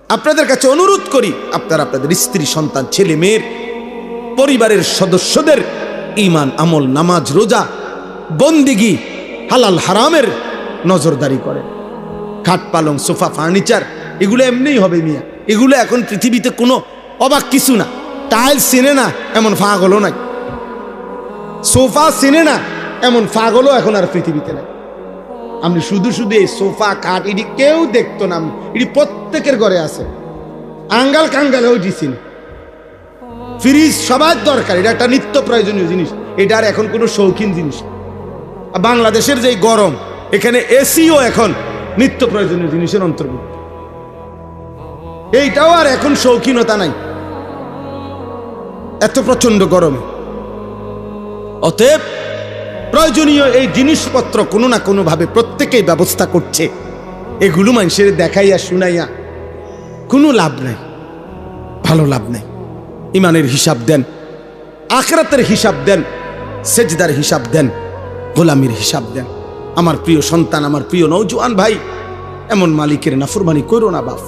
আপনাদের কাছে অনুরোধ করি, আপনারা আপনাদের স্ত্রী, সন্তান, ছেলে মেয়ের, পরিবারের সদস্যদের ঈমান, আমল, নামাজ, রোজা, বন্দিগি, হালাল হারামের নজরদারি করেন। খাট, পালং, সোফা, ফার্নিচার এগুলো এমনিই হবে মিয়া। এগুলো এখন পৃথিবীতে কোনো অবাক কিছু না। টাইলস চেনে না এমন পাগলও নাই, সোফা চেনে না এমন পাগলও এখন আর পৃথিবীতে নাই। আমি শুধু শুধু এই সোফা, খাট এটি কেউ দেখতো না, এটি প্রত্যেকের ঘরে আছে। আঙ্গাল কাঙ্গালেও দিছেন। ফ্রিজ সবার দরকার, এটা একটা নিত্য প্রয়োজনীয় জিনিস, এটা আর এখন কোনো শৌখিন জিনিস। বাংলাদেশের যে গরম, এখানে এসিও এখন নিত্য প্রয়োজনীয় জিনিসের অন্তর্ভুক্ত। এইটাও আর এখন শৌখিনতা নাই, এত প্রচন্ড গরমে। অতএব প্রয়োজনীয় এই জিনিসপত্র কোনো না কোনো ভাবে প্রত্যেকেই ব্যবস্থা করছে। এগুলো মানুষের দেখাইয়া শুনাইয়া কোনো লাভ নাই, ভালো লাভ নাই। ইমানের হিসাব দেন, আখিরাতের হিসাব দেন, সেজদার হিসাব দেন, গোলামির হিসাব দেন। আমার প্রিয় সন্তান, আমার প্রিয় নওজোয়ান ভাই, এমন মালিকের নাফরমানি করো না বাপ।